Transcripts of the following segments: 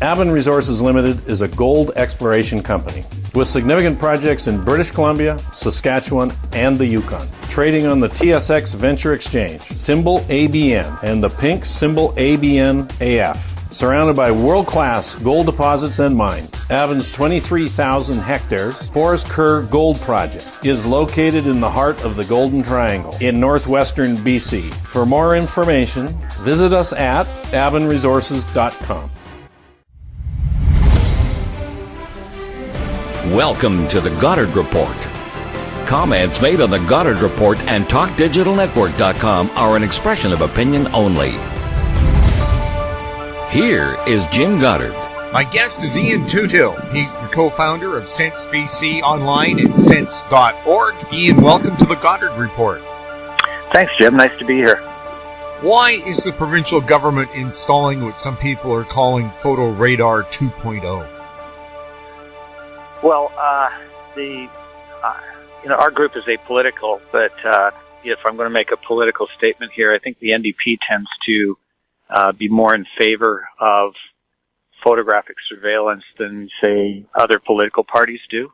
Avon Resources Limited is a gold exploration company with significant projects in British Columbia, Saskatchewan, and the Yukon. Trading on the TSX Venture Exchange, symbol ABN, and the pink symbol ABN-AF. Surrounded by world-class gold deposits and mines, Avon's 23,000 hectares Forest Kerr Gold Project is located in the heart of the Golden Triangle in northwestern BC. For more information, visit us at avonresources.com. Welcome to the Goddard Report. Comments made on the Goddard Report and TalkDigitalNetwork.com are an expression of opinion only. Here is Jim Goddard. My guest is Ian Tootill. He's the co-founder of Sense BC online at sense.org. Ian, welcome to the Goddard Report. Thanks, Jim. Nice to be here. Why is the provincial government installing what some people are calling photo radar 2.0? Well, our group is apolitical, but if I'm going to make a political statement here, I think the NDP tends to be more in favor of photographic surveillance than, say, other political parties do.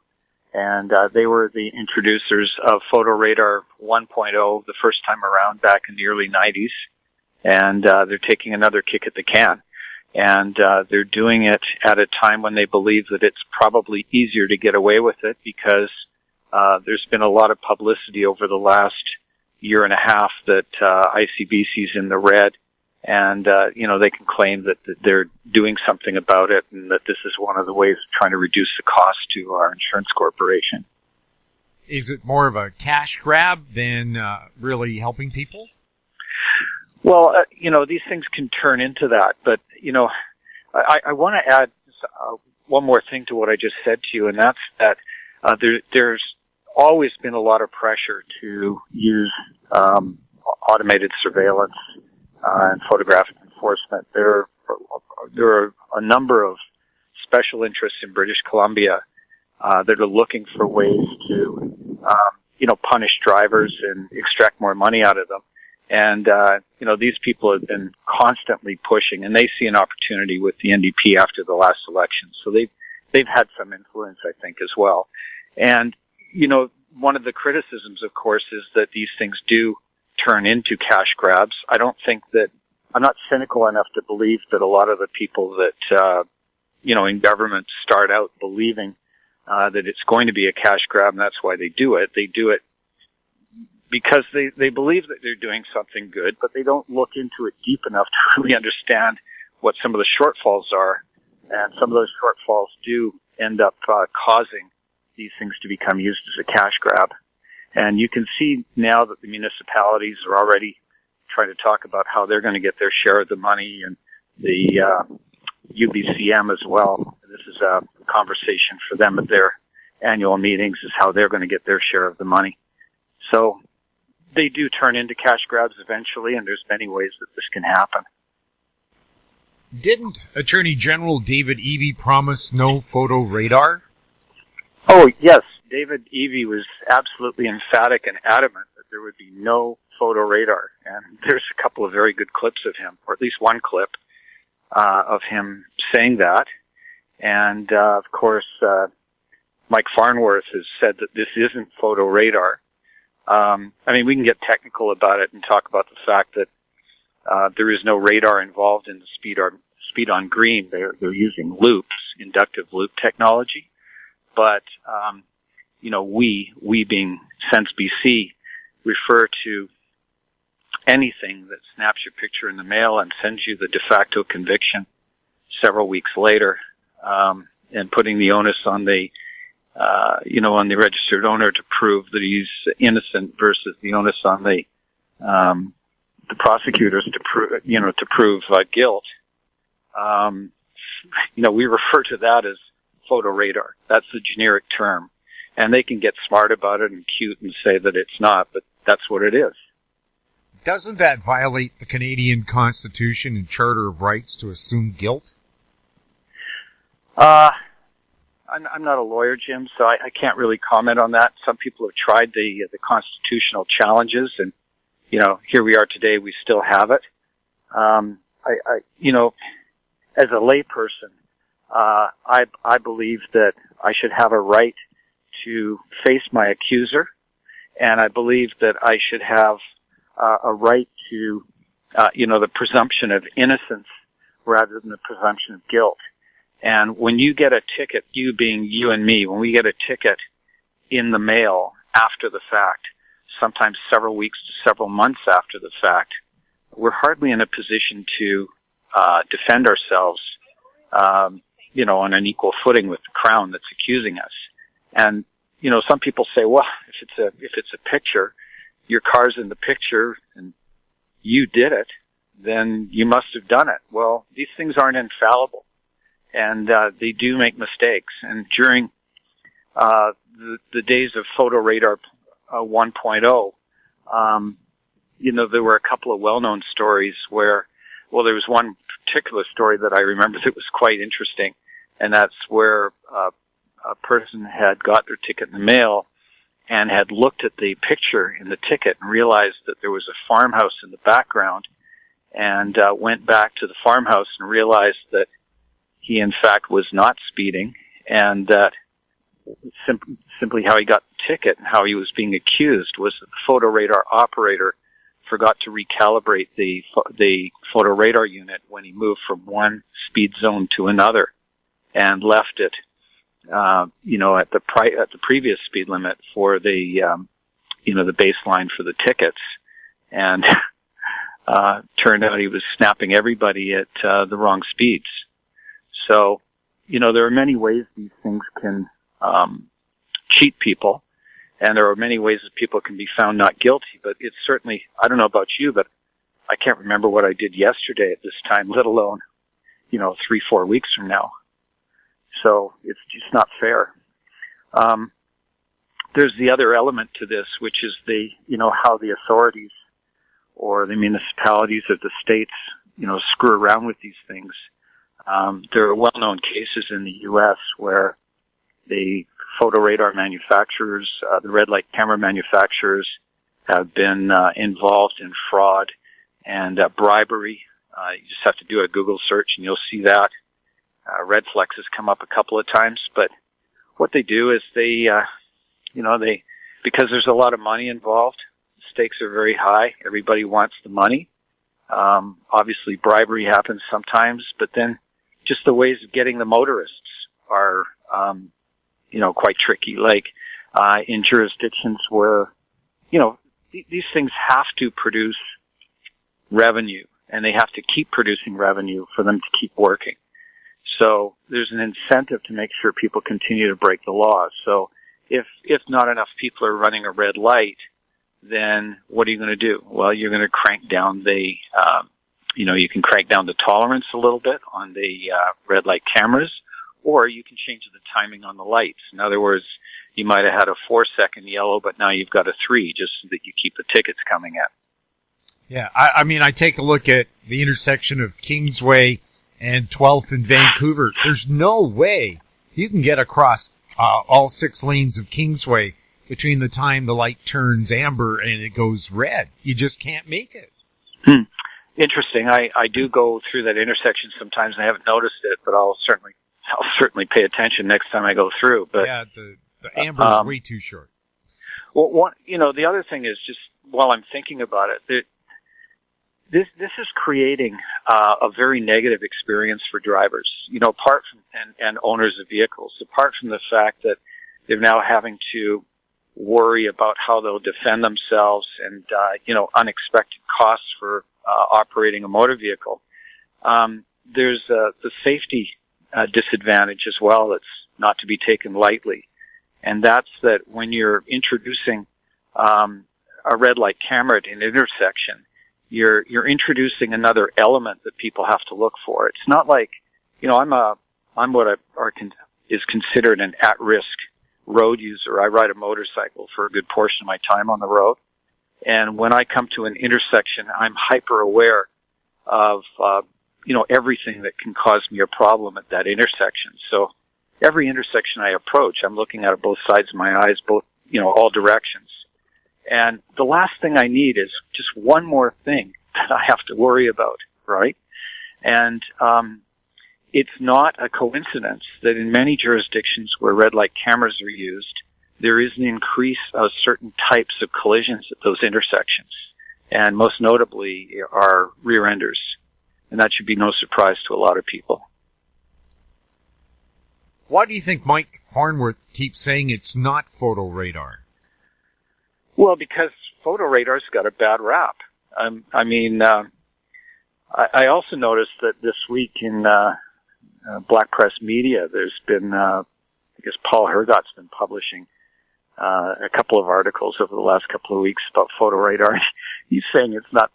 And they were the introducers of photo radar 1.0 the first time around back in the early 90s. And they're taking another kick at the can. And they're doing it at a time when they believe that it's probably easier to get away with it because there's been a lot of publicity over the last year and a half that ICBC's in the red. And, they can claim that they're doing something about it and that this is one of the ways of trying to reduce the cost to our insurance corporation. Is it more of a cash grab than really helping people? Well, these things can turn into that. But, I want to add one more thing to what I just said to you, and that's that there's always been a lot of pressure to use automated surveillance and photographic enforcement. There are a number of special interests in British Columbia that are looking for ways to, punish drivers and extract more money out of them. And, these people have been constantly pushing, and they see an opportunity with the NDP after the last election. So they've had some influence, I think, as well. And, one of the criticisms, of course, is that these things do turn into cash grabs. I'm not cynical enough to believe that a lot of the people that, in government start out believing that it's going to be a cash grab, and that's why they do it. They do it because they believe that they're doing something good, but they don't look into it deep enough to really understand what some of the shortfalls are. And some of those shortfalls do end up causing these things to become used as a cash grab. And you can see now that the municipalities are already trying to talk about how they're going to get their share of the money, and the UBCM as well. This is a conversation for them at their annual meetings, is how they're going to get their share of the money. So they do turn into cash grabs eventually, and there's many ways that this can happen. Didn't Attorney General David Eby promise no photo radar? Oh, yes. David Eby was absolutely emphatic and adamant that there would be no photo radar. And there's a couple of very good clips of him, or at least one clip of him saying that. And, of course, Mike Farnworth has said that this isn't photo radar. We can get technical about it and talk about the fact that there is no radar involved in the speed on green. They're using loops, inductive loop technology. But we being Sense BC, refer to anything that snaps your picture in the mail and sends you the de facto conviction several weeks later, and putting the onus on the registered owner to prove that he's innocent versus the onus on the prosecutors to prove guilt. We refer to that as photo radar. That's the generic term. And they can get smart about it and cute and say that it's not, but that's what it is. Doesn't that violate the Canadian Constitution and Charter of Rights to assume guilt? I'm not a lawyer, Jim, so I can't really comment on that. Some people have tried the constitutional challenges, and here we are today. We still have it. As a layperson, I believe that I should have a right to face my accuser, and I believe that I should have a right to, the presumption of innocence rather than the presumption of guilt. And when you get a ticket, you being you and me, when we get a ticket in the mail after the fact, sometimes several weeks to several months after the fact, we're hardly in a position to defend ourselves, on an equal footing with the Crown that's accusing us. And some people say, well, if it's a picture, your car's in the picture and you did it, then you must have done it. Well, these things aren't infallible, and they do make mistakes. And during the days of Photo Radar 1.0, there were a couple of well-known stories where, there was one particular story that I remember that was quite interesting, and that's where a person had got their ticket in the mail and had looked at the picture in the ticket and realized that there was a farmhouse in the background, and went back to the farmhouse and realized that he in fact was not speeding, and that simply how he got the ticket and how he was being accused was that the photo radar operator forgot to recalibrate the photo radar unit when he moved from one speed zone to another, and left it at the previous speed limit for the baseline for the tickets, and turned out he was snapping everybody at the wrong speeds. So, there are many ways these things can cheat people, and there are many ways that people can be found not guilty. But it's certainly, I don't know about you, but I can't remember what I did yesterday at this time, let alone 3-4 weeks from now. So it's just not fair. There's the other element to this, which is how the authorities or the municipalities of the states, screw around with these things. There are well-known cases in the U.S. where the photo radar manufacturers, the red light camera manufacturers, have been involved in fraud and bribery. You just have to do a Google search and you'll see that. Red Flex has come up a couple of times, but what they do is because there's a lot of money involved, the stakes are very high. Everybody wants the money. Obviously bribery happens sometimes, but then just the ways of getting the motorists are, quite tricky. Like, in jurisdictions where, these things have to produce revenue, and they have to keep producing revenue for them to keep working. So there's an incentive to make sure people continue to break the law. So if not enough people are running a red light, then what are you going to do? Well, you're going to crank down you can crank down the tolerance a little bit on the red light cameras, or you can change the timing on the lights. In other words, you might have had a 4-second yellow, but now you've got a 3, just so that you keep the tickets coming in. Yeah, I take a look at the intersection of Kingsway and 12th in Vancouver. There's no way you can get across all 6 lanes of Kingsway between the time the light turns amber and it goes red. You just can't make it. Interesting. I do go through that intersection sometimes, and I haven't noticed it, but I'll certainly pay attention next time I go through. But yeah, the amber is way too short. Well, the other thing is, just while I'm thinking about it, this is creating a very negative experience for drivers. Apart from and owners of vehicles, apart from the fact that they're now having to worry about how they'll defend themselves and unexpected costs for operating a motor vehicle. There's the safety disadvantage as well that's not to be taken lightly, and that's that when you're introducing a red light camera at an intersection, you're introducing another element that people have to look for. It's not like, I'm what is considered an at-risk road user. I ride a motorcycle for a good portion of my time on the road. And when I come to an intersection, I'm hyper aware of, everything that can cause me a problem at that intersection. So every intersection I approach, I'm looking at it both sides of my eyes, all directions. And the last thing I need is just one more thing that I have to worry about, right? And, it's not a coincidence that in many jurisdictions where red light cameras are used, there is an increase of certain types of collisions at those intersections, and most notably are rear-enders. And that should be no surprise to a lot of people. Why do you think Mike Farnworth keeps saying it's not photo radar? Well, because photo radar's got a bad rap. I also noticed that this week in black press media, there's been, I guess Paul Hergott's been publishing a couple of articles over the last couple of weeks about photo radar. He's saying it's not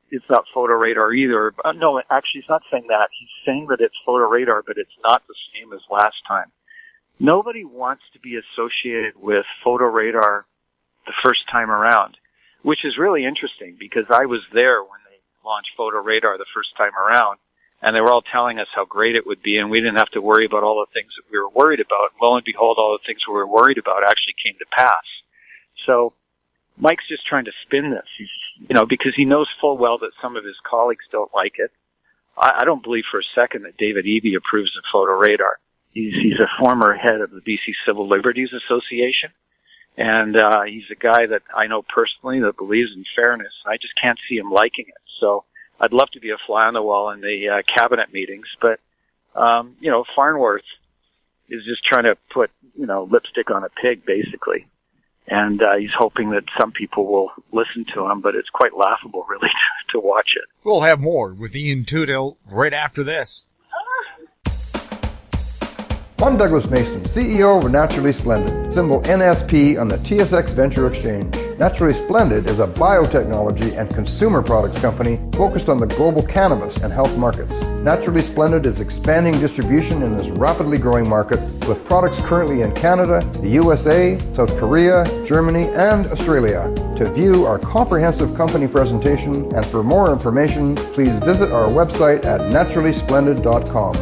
photo radar either. No, actually, he's not saying that. He's saying that it's photo radar, but it's not the same as last time. Nobody wants to be associated with photo radar the first time around, which is really interesting because I was there when they launched photo radar the first time around, and they were all telling us how great it would be, and we didn't have to worry about all the things that we were worried about. Lo and behold, all the things we were worried about actually came to pass. So Mike's just trying to spin this, because he knows full well that some of his colleagues don't like it. I don't believe for a second that David Eby approves of photo radar. He's a former head of the BC Civil Liberties Association, and he's a guy that I know personally that believes in fairness. I just can't see him liking it. So I'd love to be a fly on the wall in the cabinet meetings, but Farnworth is just trying to put lipstick on a pig, basically, and he's hoping that some people will listen to him. But it's quite laughable, really, to watch it. We'll have more with Ian Tootill right after this. I'm Douglas Mason, CEO of Naturally Splendid, symbol NSP on the TSX Venture Exchange. Naturally Splendid is a biotechnology and consumer products company focused on the global cannabis and health markets. Naturally Splendid is expanding distribution in this rapidly growing market with products currently in Canada, the USA, South Korea, Germany, and Australia. To view our comprehensive company presentation and for more information, please visit our website at naturallysplendid.com.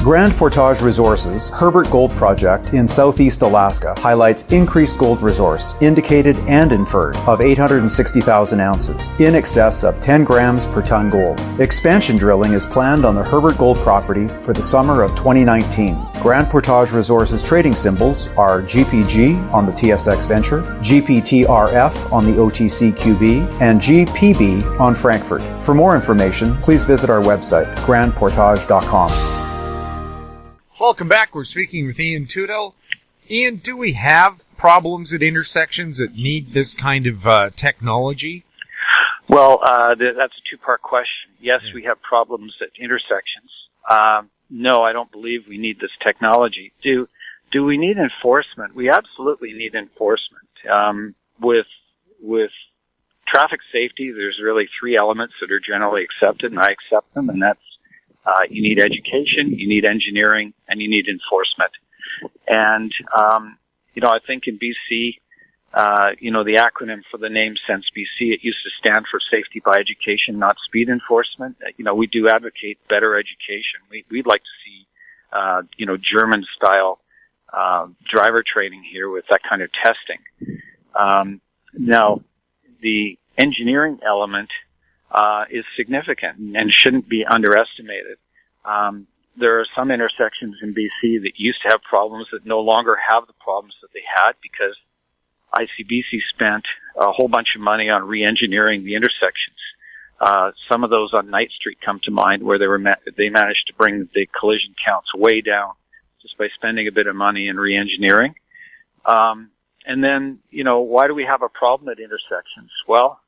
Grand Portage Resources' Herbert Gold Project in southeast Alaska highlights increased gold resource, indicated and inferred, of 860,000 ounces, in excess of 10 grams per ton gold. Expansion drilling is planned on the Herbert Gold property for the summer of 2019. Grand Portage Resources trading symbols are GPG on the TSX Venture, GPTRF on the OTCQB, and GPB on Frankfurt. For more information, please visit our website, grandportage.com. Welcome back. We're speaking with Ian Tootill. Ian, do we have problems at intersections that need this kind of technology? Well, that's a two-part question. Yes, we have problems at intersections. No, I don't believe we need this technology. Do we need enforcement? We absolutely need enforcement. With traffic safety, there's really three elements that are generally accepted, and I accept them, and that's you need education, you need engineering, and you need enforcement. And, I think in BC, the acronym for the name Sense BC, it used to stand for Safety by Education, not Speed Enforcement. We do advocate better education. We'd like to see, German-style driver training here with that kind of testing. Now, the engineering element is significant and shouldn't be underestimated. There are some intersections in BC that used to have problems that no longer have the problems that they had because ICBC spent a whole bunch of money on re-engineering the intersections. Some of those on Knight Street come to mind where they managed to bring the collision counts way down just by spending a bit of money in re-engineering. And then, why do we have a problem at intersections? Well,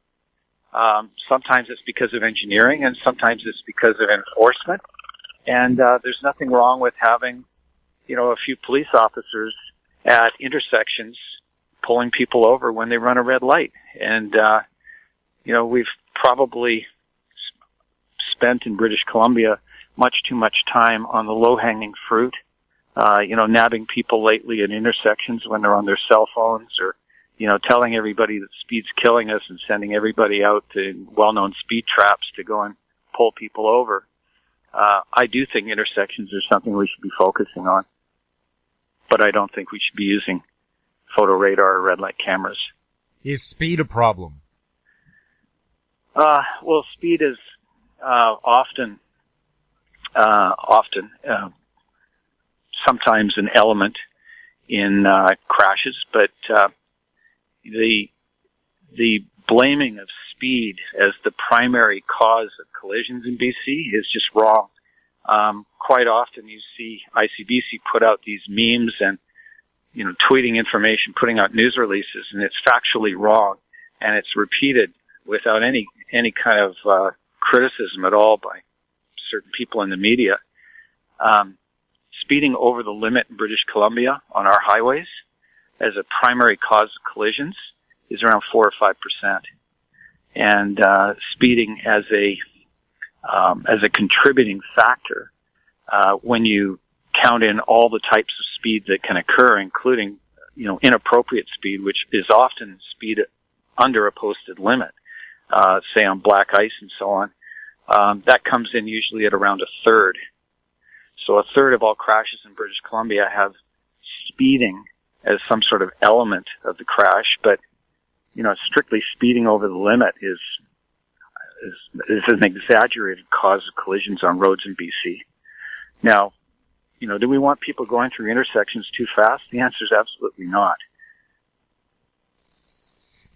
sometimes it's because of engineering and sometimes it's because of enforcement. And there's nothing wrong with having, a few police officers at intersections pulling people over when they run a red light. And, we've probably spent in British Columbia much too much time on the low-hanging fruit, nabbing people lately at intersections when they're on their cell phones or, telling everybody that speed's killing us and sending everybody out to well-known speed traps to go and pull people over. I do think intersections are something we should be focusing on, but I don't think we should be using photo radar or red light cameras. Is speed a problem? Well, speed is often often, sometimes an element in crashes, but the blaming of speed as the primary cause of collisions in BC is just wrong. Quite often you see ICBC put out these memes and, tweeting information, putting out news releases, and it's factually wrong, and it's repeated without any kind of criticism at all by certain people in the media. Speeding over the limit in British Columbia on our highways as a primary cause of collisions is around 4 or 5%, and speeding as a contributing factor when you count in all the types of speed that can occur, including inappropriate speed, which is often speed under a posted limit, say on black ice and so on. That comes in usually at around a third. So a third of all crashes in British Columbia have speeding as some sort of element of the crash, but strictly speeding over the limit is an exaggerated cause of collisions on roads in BC. Now, do we want people going through intersections too fast? The answer is absolutely not.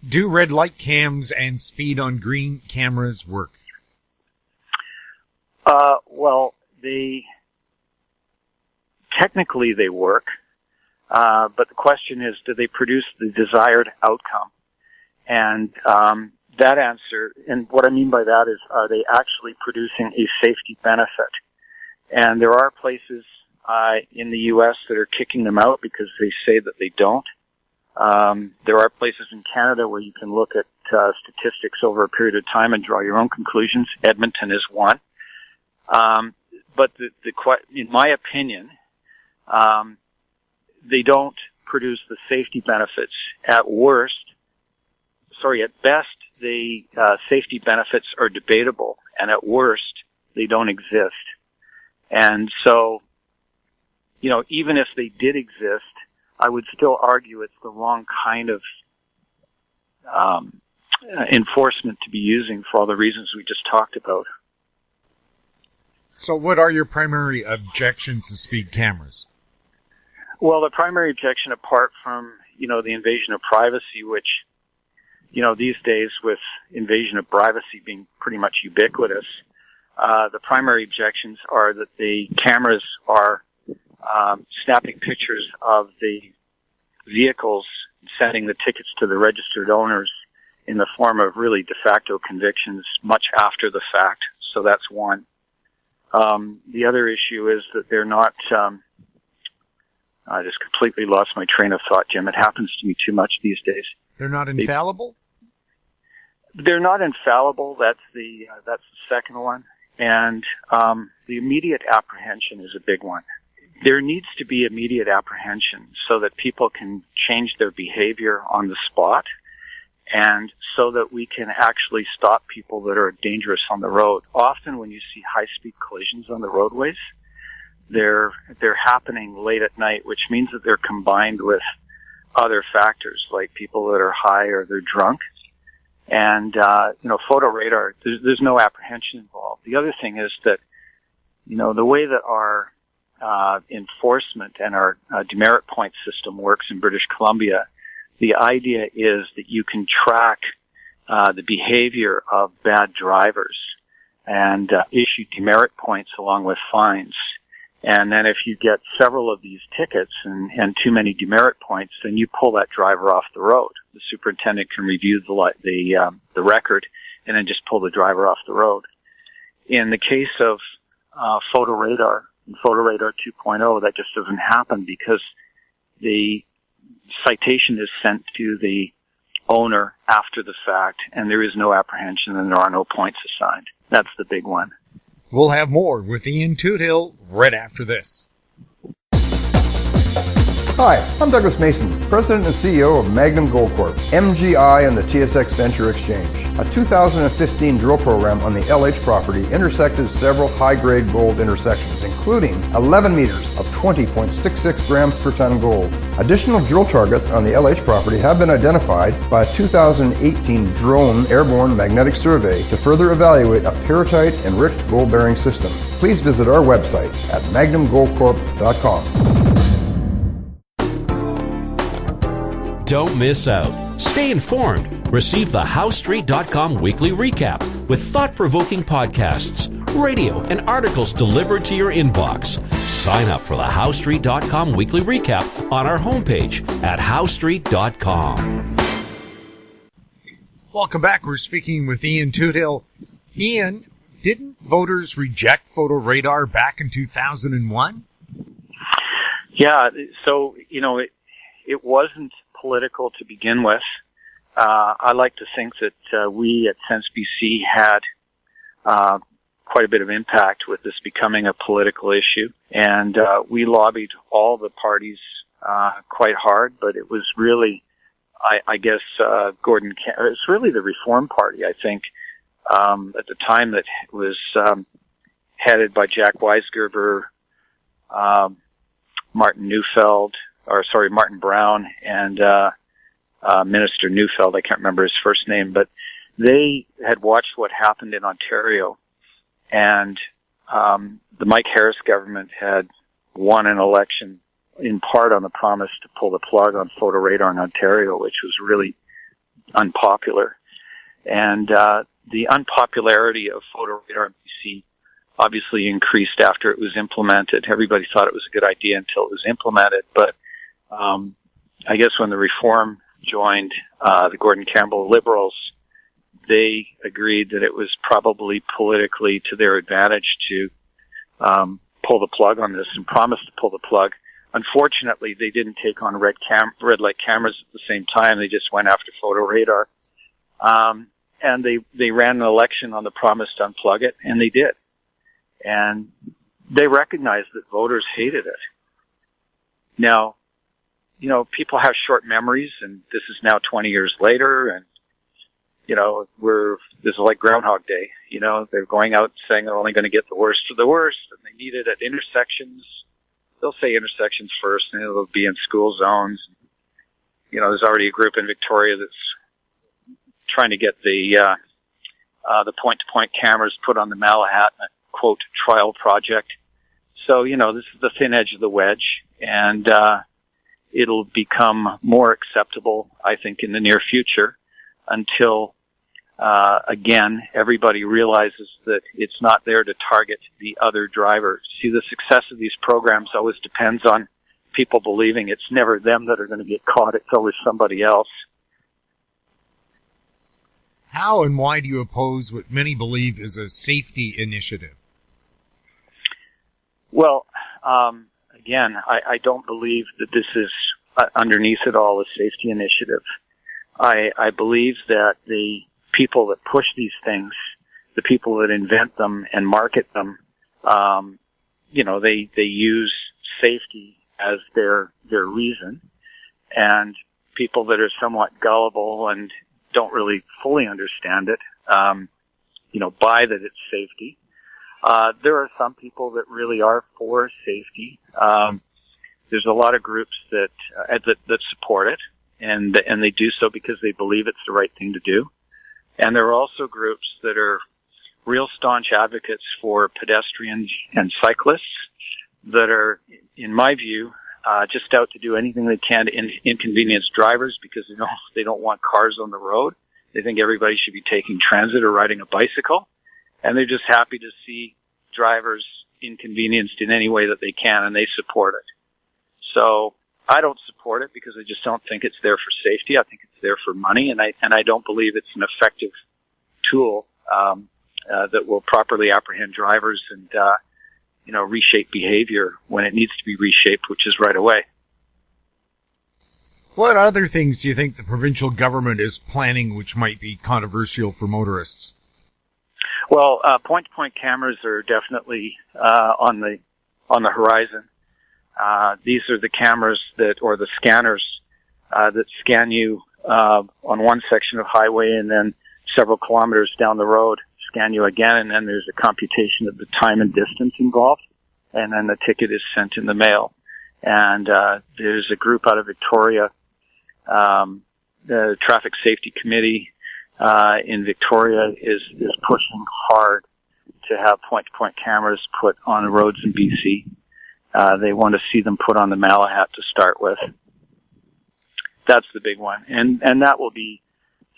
Do red light cams and speed on green cameras work? Well, technically they work, but the question is, do they produce the desired outcome? And that answer, and what I mean by that is, are they actually producing a safety benefit? And there are places in the U.S. that are kicking them out because they say that they don't. There are places in Canada where you can look at statistics over a period of time and draw your own conclusions. Edmonton is one. But in my opinion, they don't produce the safety benefits. At best, the safety benefits are debatable, and at worst, they don't exist. And so, even if they did exist, I would still argue it's the wrong kind of enforcement to be using for all the reasons we just talked about. So what are your primary objections to speed cameras? Well, the primary objection, apart from, the invasion of privacy, which, these days with invasion of privacy being pretty much ubiquitous, the primary objections are that the cameras are snapping pictures of the vehicles, sending the tickets to the registered owners in the form of really de facto convictions much after the fact. So that's one. The other issue is that they're not, I just completely lost my train of thought, Jim. It happens to me too much these days. They're not infallible? They're not infallible. That's the second one. And the immediate apprehension is a big one. There needs to be immediate apprehension so that people can change their behavior on the spot, and so that we can actually stop people that are dangerous on the road. Often when you see high-speed collisions on the roadways, they're happening late at night, which means that they're combined with other factors like people that are high or they're drunk. And, photo radar, there's no apprehension involved. The other thing is that, the way that our enforcement and our demerit point system works in British Columbia, the idea is that you can track the behavior of bad drivers and issue demerit points along with fines. And then if you get several of these tickets and too many demerit points, then you pull that driver off the road. The superintendent can review the record and then just pull the driver off the road. In the case of photo radar and photo radar 2.0, that just doesn't happen because the citation is sent to the owner after the fact, and there is no apprehension and there are no points assigned. That's the big one. We'll have more with Ian Tootill right after this. Hi, I'm Douglas Mason, President and CEO of Magnum Gold Corp, MGI and the TSX Venture Exchange. A 2015 drill program on the LH property intersected several high-grade gold intersections, including including 11 meters of 20.66 grams per ton gold. Additional drill targets on the LH property have been identified by a 2018 drone airborne magnetic survey to further evaluate a pyrrhotite-enriched gold-bearing system. Please visit our website at magnumgoldcorp.com. Don't miss out. Stay informed. Receive the HowStreet.com weekly recap with thought-provoking podcasts, radio, and articles delivered to your inbox. Sign up for the HowStreet.com weekly recap on our homepage at HowStreet.com. Welcome back. We're speaking with Ian Tootill. Ian, didn't voters reject photo radar back in 2001? Yeah, so, it wasn't political to begin with. I like to think that we at Sense BC had quite a bit of impact with this becoming a political issue, and we lobbied all the parties quite hard, but it was really, I guess, it's really the Reform Party, I think, at the time that it was headed by Jack Weisgerber, Martin Brown, and Minister Neufeld. I can't remember his first name, but they had watched what happened in Ontario, and the Mike Harris government had won an election in part on the promise to pull the plug on photo radar in Ontario, which was really unpopular. And the unpopularity of photo radar in BC obviously increased after it was implemented. Everybody thought it was a good idea until it was implemented, but I guess when the Reform joined the Gordon Campbell Liberals, they agreed that it was probably politically to their advantage to pull the plug on this and promised to pull the plug. Unfortunately, they didn't take on red light cameras at the same time. They just went after photo radar. And they ran an election on the promise to unplug it, and they did. And they recognized that voters hated it. Now, people have short memories, and this is now 20 years later, and, this is like Groundhog Day. They're going out saying they're only going to get the worst of the worst, and they need it at intersections. They'll say intersections first, and it'll be in school zones. There's already a group in Victoria that's trying to get the point-to-point cameras put on the Malahat in a, quote, trial project. So, this is the thin edge of the wedge, and it'll become more acceptable, I think, in the near future until, again, everybody realizes that it's not there to target the other driver. See, the success of these programs always depends on people believing it's never them that are going to get caught. It's always somebody else. How and why do you oppose what many believe is a safety initiative? Well, again, I don't believe that this is underneath it all a safety initiative. I believe that the people that push these things, the people that invent them and market them, they use safety as their reason, and people that are somewhat gullible and don't really fully understand it, buy that it's safety. There are some people that really are for safety. There's a lot of groups that support it, and they do so because they believe it's the right thing to do. And there are also groups that are real staunch advocates for pedestrians and cyclists that are, in my view, just out to do anything they can to inconvenience drivers because they don't want cars on the road. They think everybody should be taking transit or riding a bicycle, and they're just happy to see drivers inconvenienced in any way that they can, and they support it. So I don't support it because I just don't think it's there for safety. I think it's there for money, and I don't believe it's an effective tool that will properly apprehend drivers and reshape behavior when it needs to be reshaped, which is right away. What other things do you think the provincial government is planning which might be controversial for motorists? Well, point-to-point cameras are definitely on the horizon. These are the cameras or the scanners that scan you on one section of highway, and then several kilometers down the road scan you again, and then there's a computation of the time and distance involved. and then the ticket is sent in the mail. And there's a group out of Victoria, the Traffic Safety Committee in Victoria is pushing hard to have point-to-point cameras put on the roads in BC. They want to see them put on the Malahat to start with. That's the big one. And that will be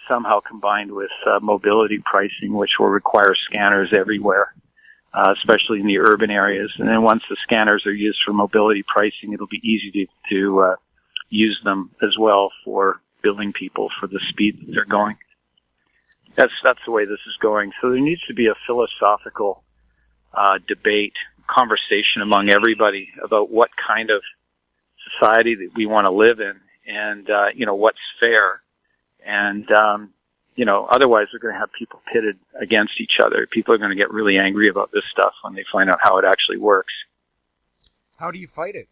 somehow combined with mobility pricing, which will require scanners everywhere, especially in the urban areas. And then once the scanners are used for mobility pricing, it'll be easy to use them as well for billing people for the speed that they're going. That's the way this is going. So there needs to be a philosophical debate, conversation among everybody about what kind of society that we want to live in, and what's fair. And otherwise we're going to have people pitted against each other. People are going to get really angry about this stuff when they find out how it actually works. How do you fight it?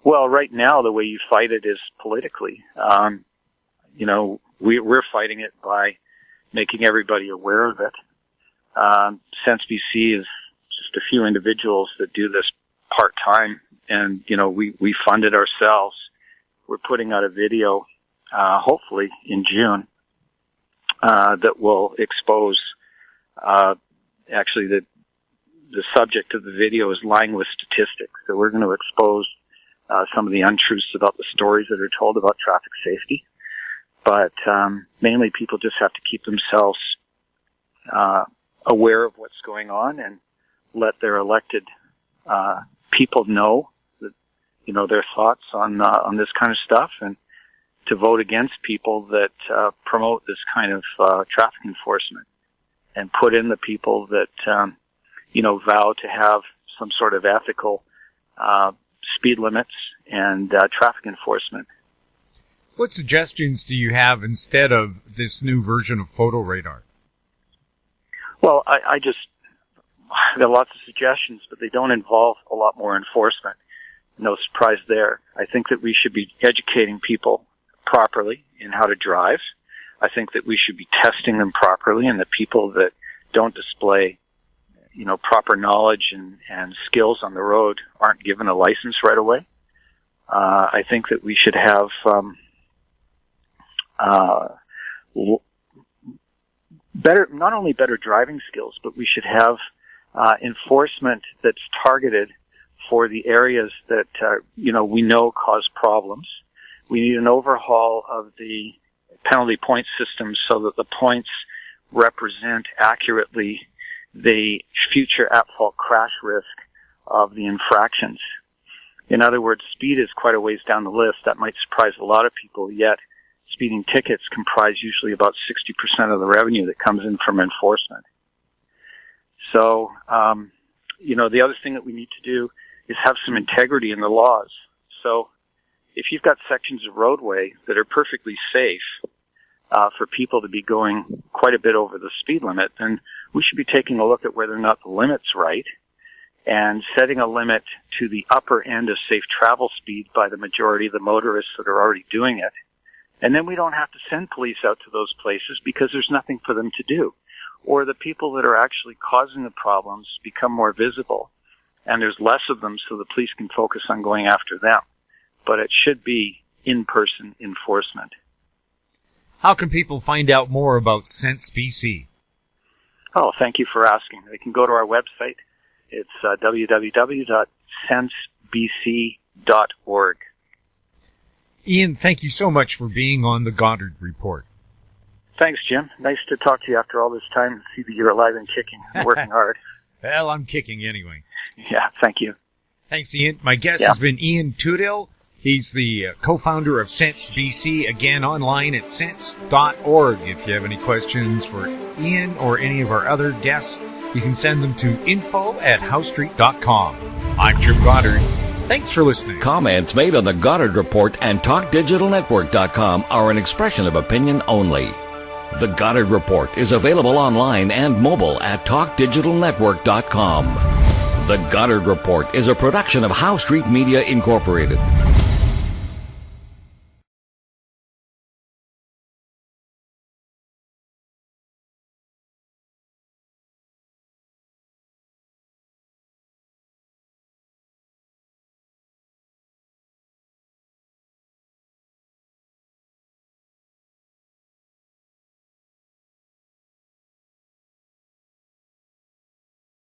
Well, right now the way you fight it is politically. We're fighting it by making everybody aware of it. Sense BC is just a few individuals that do this part-time, and, we fund it ourselves. We're putting out a video, hopefully in June, that will expose, actually the subject of the video is lying with statistics. So we're going to expose some of the untruths about the stories that are told about traffic safety. But mainly people just have to keep themselves aware of what's going on and let their elected people know that, their thoughts on this kind of stuff, and to vote against people that promote this kind of traffic enforcement, and put in the people that vow to have some sort of ethical speed limits and traffic enforcement. What suggestions do you have instead of this new version of photo radar? Well, I got lots of suggestions, but they don't involve a lot more enforcement. No surprise there. I think that we should be educating people properly in how to drive. I think that we should be testing them properly, and the people that don't display, proper knowledge and skills on the road aren't given a license right away. I think that we should have not only better driving skills, but we should have enforcement that's targeted for the areas that we know cause problems. We need an overhaul of the penalty point system so that the points represent accurately the future at-fault crash risk of the infractions. In other words, speed is quite a ways down the list. That might surprise a lot of people, yet speeding tickets comprise usually about 60% of the revenue that comes in from enforcement. So, the other thing that we need to do is have some integrity in the laws. So if you've got sections of roadway that are perfectly safe for people to be going quite a bit over the speed limit, then we should be taking a look at whether or not the limit's right and setting a limit to the upper end of safe travel speed by the majority of the motorists that are already doing it. And then we don't have to send police out to those places because there's nothing for them to do. Or the people that are actually causing the problems become more visible, and there's less of them so the police can focus on going after them. But it should be in-person enforcement. How can people find out more about Sense BC? Oh, thank you for asking. They can go to our website. It's www.sensebc.org. Ian, thank you so much for being on the Goddard Report. Thanks, Jim. Nice to talk to you after all this time and see that you're alive and kicking and working hard. Well, I'm kicking anyway. Yeah, thank you. Thanks, Ian. My guest has been Ian Tootill. He's the co-founder of Sense BC, again online at sense.org. If you have any questions for Ian or any of our other guests, you can send them to info@howstreet.com. I'm Jim Goddard. Thanks for listening. Comments made on the Goddard Report and TalkDigitalNetwork.com are an expression of opinion only. The Goddard Report is available online and mobile at TalkDigitalNetwork.com. The Goddard Report is a production of How Street Media Incorporated.